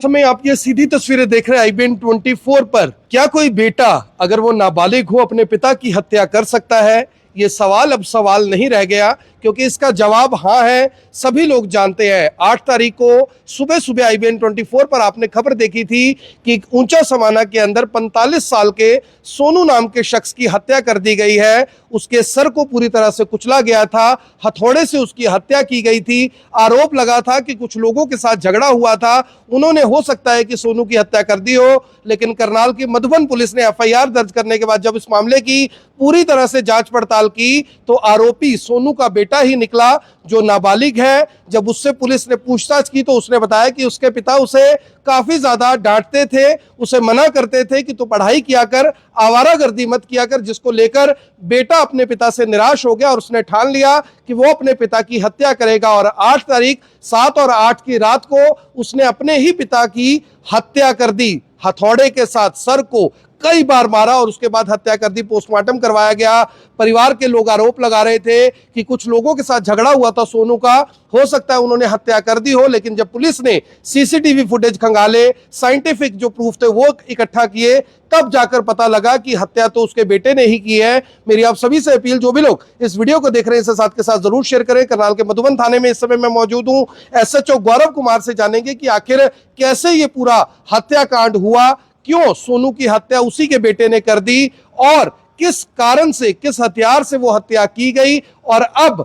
समय आप ये सीधी तस्वीरें देख रहे हैं IBN 24 पर। क्या कोई बेटा अगर वो नाबालिग हो अपने पिता की हत्या कर सकता है? ये सवाल अब सवाल नहीं रह गया, क्योंकि इसका जवाब हाँ है। सभी लोग जानते हैं 8 तारीख को सुबह सुबह IBN 24 पर आपने खबर देखी थी कि ऊंचा समाना के अंदर 45 साल के सोनू नाम के शख्स की हत्या कर दी गई है। उसके सर को पूरी तरह से कुचला गया था, हथौड़े से उसकी हत्या की गई थी। आरोप लगा था कि कुछ लोगों के साथ झगड़ा हुआ था, उन्होंने हो सकता है कि सोनू की हत्या कर दी हो। लेकिन करनाल की मधुबन पुलिस ने FIR दर्ज करने के बाद जब इस मामले की पूरी तरह से जांच पड़ताल की तो आरोपी सोनू का बेटा ही निकला, जो नाबालिग है। जब उससे पुलिस ने पूछताछ की तो उसने बताया कि उसके पिता उसे काफी ज्यादा डांटते थे, उसे मना करते थे कि तू पढ़ाई किया कर, आवारागर्दी मत किया कर, जिसको लेकर बेटा अपने पिता से निराश हो गया और उसने ठान लिया कि वो अपने पिता की हत्या करेगा। और 8 तारीख 7 और 8 की रात को उसने अपने ही पिता की हत्या कर दी। हथौड़े के साथ सर को कई बार मारा और उसके बाद हत्या कर दी। पोस्टमार्टम करवाया गया। परिवार के लोग आरोप लगा रहे थे कि कुछ लोगों के साथ झगड़ा हुआ था सोनू का, हो सकता है उन्होंने हत्या कर दी हो। लेकिन जब पुलिस ने CCTV फुटेज खंगाले, साइंटिफिक जो प्रूफ थे वो इकट्ठा किए, तब जाकर पता लगा कि हत्या तो उसके बेटे ने ही की है। मेरी आप सभी से अपील, जो भी लोग इस वीडियो को देख रहे हैं इसे साथ के साथ जरूर शेयर करें। करनाल के मधुबन थाने में इस समय मैं मौजूद हूं। SHO गौरव कुमार से जानेंगे कि आखिर कैसे ये पूरा हत्याकांड हुआ, क्यों सोनू की हत्या उसी के बेटे ने कर दी और किस कारण से, किस हथियार से वो हत्या की गई, और अब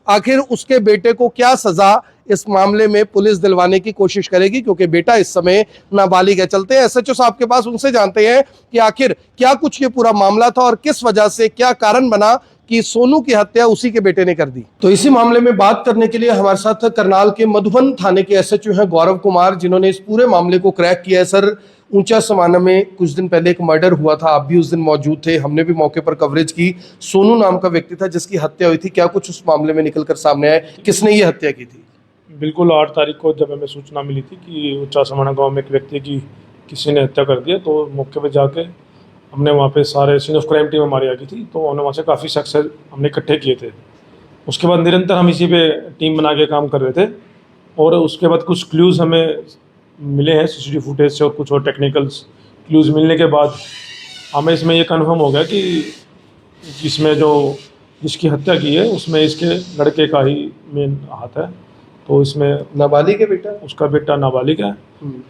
आखिर उसके बेटे को क्या सजा इस मामले में पुलिस दिलवाने की कोशिश करेगी, क्योंकि बेटा इस समय नाबालिग है। चलते हैं SHO साहब के पास, उनसे जानते हैं कि आखिर क्या कुछ ये पूरा मामला था और किस वजह से, क्या कारण बना कि सोनू की हत्या उसी के बेटे ने कर दी। तो इसी मामले में बात करने के लिए हमारे साथ करनाल के मधुबन थाने के SHO हैं गौरव कुमार, जिन्होंने इस पूरे मामले को क्रैक किया है। सर, ऊंचा समाना में कुछ दिन पहले एक मर्डर हुआ था, आप भी उस दिन मौजूद थे, हमने भी मौके पर कवरेज की। सोनू नाम का व्यक्ति था जिसकी हत्या हुई थी, क्या कुछ उस मामले में निकल कर सामने आया, किसने ये हत्या की थी? बिल्कुल, 8 तारीख को जब हमें सूचना मिली थी कि ऊंचा समाना गांव में एक व्यक्ति की किसी ने हत्या कर दिया, तो मौके पर जाके हमने वहाँ पे सारे सीन ऑफ क्राइम टीम हमारी आ गई थी, तो हमने वहाँ से काफ़ी शख्स हमने इकट्ठे किए थे। उसके बाद निरंतर हम इसी पे टीम बना के काम कर रहे थे, और उसके बाद कुछ क्लूज़ हमें मिले हैं CCTV फुटेज से, और कुछ और टेक्निकल्स क्लूज़ मिलने के बाद हमें इसमें ये कंफर्म हो गया कि इसमें जो जिसकी हत्या की है उसमें इसके लड़के का ही मेन हाथ है। तो इसमें नाबालिग है बेटा? उसका बेटा नाबालिग है,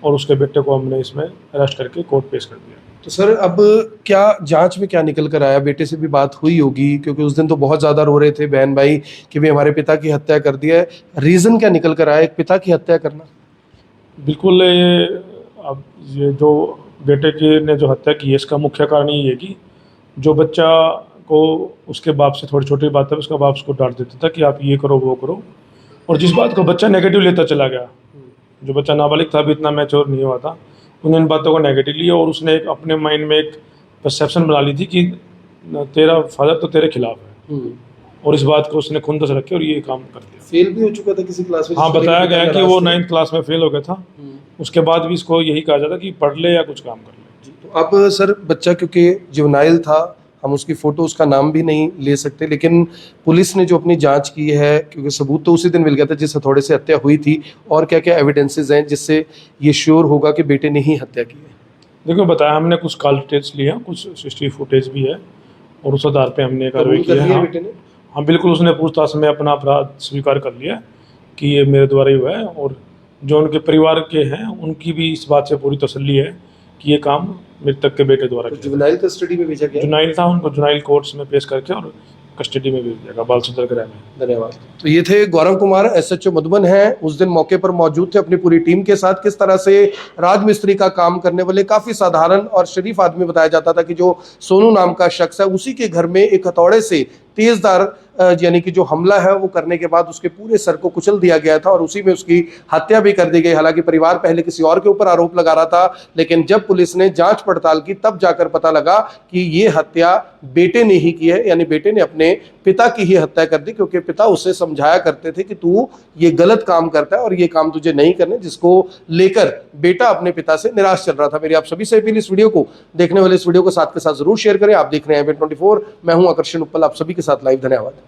और उसके बेटे को हमने इसमें अरेस्ट करके कोर्ट पेश कर दिया। तो सर, अब क्या जांच में क्या निकल कर आया? बेटे से भी बात हुई होगी, क्योंकि उस दिन तो बहुत ज्यादा रो रहे थे बहन भाई कि भाई हमारे पिता की हत्या कर दी है। रीजन क्या निकल कर आया एक पिता की हत्या करना? बिल्कुल, ये जो बेटे की ने जो हत्या की है इसका मुख्य कारण ये है कि जो बच्चा को उसके बाप से थोड़ी छोटी बात है उसका बाप उसको डांट देता था कि आप ये करो वो करो, और जिस बात को बच्चा नेगेटिव लेता चला गया, जो बच्चा नाबालिग था, अभी इतना मैच्योर नहीं हुआ था, उन बातों को नेगेटिव लिया, और उसने एक अपने माइंड में एक परसेप्शन बना ली थी कि तेरा फादर तो तेरे खिलाफ है, और इस बात को उसने खुंदस रखे और ये काम कर दिया। फेल भी हो चुका था किसी क्लास में? हाँ, बताया गया कि वो 9th क्लास में फेल हो गया था। उसके बाद भी इसको यही कहा जाता कि पढ़ ले या कुछ काम कर ले। तो अब सर, बच्चा क्योंकि जुवेनाइल था, हम उसकी फोटो, उसका नाम भी नहीं ले सकते, लेकिन पुलिस ने जो अपनी जांच की है, क्योंकि सबूत तो उसी दिन मिल गया था जिस हथौड़े से हत्या हुई थी, और क्या क्या एविडेंसेस हैं जिससे ये श्योर होगा कि बेटे ने ही हत्या की है? देखो, बताया हमने कुछ कॉल डिटेल्स लिया, कुछ CCTV फुटेज भी है, और उस आधार पे हमने कार्रवाई की है। बेटे ने? हाँ बिल्कुल, उसने पूछताछ में अपना अपराध स्वीकार कर लिया कि ये मेरे द्वारा ही हुआ है, और जो उनके परिवार के हैं उनकी भी इस बात से पूरी तसल्ली है कि ये काम मृतक के बेटे द्वारा किया। जुवेनाइल कस्टडी में भेजा गया? जुवेनाइल था, उनको जुवेनाइल कोर्ट्स में पेश करके और कस्टडी में भेज दिया बाल सुंदर गृह में। धन्यवाद। तो ये थे गौरव कुमार, SHO मधुबन हैं, उस दिन मौके पर मौजूद थे अपनी पूरी टीम के साथ। किस तरह से राजमिस्त्री का काम करने वाले काफी साधारण और शरीफ आदमी बताया जाता था कि जो सोनू नाम का शख्स है, उसी के घर में एक हथौड़े से तेजदार यानी कि जो हमला है वो करने के बाद उसके पूरे सर को कुचल दिया गया था, और उसी में उसकी हत्या भी कर दी गई। हालांकि परिवार पहले किसी और के ऊपर आरोप लगा रहा था, लेकिन जब पुलिस ने जांच पड़ताल की तब जाकर पता लगा कि ये हत्या बेटे ने ही की है, यानी बेटे ने अपने पिता की ही हत्या कर दी, क्योंकि पिता उसे समझाया करते थे कि तू ये गलत काम करता है और ये काम तुझे नहीं करने, जिसको लेकर बेटा अपने पिता से निराश चल रहा था। मेरी आप सभी से अपील, इस वीडियो को देखने वाले इस वीडियो को साथ के साथ जरूर शेयर करें। आप देख रहे हैं IBN 24, मैं हूं आकर्षण उप्पल, आप सभी के साथ लाइव। धन्यवाद।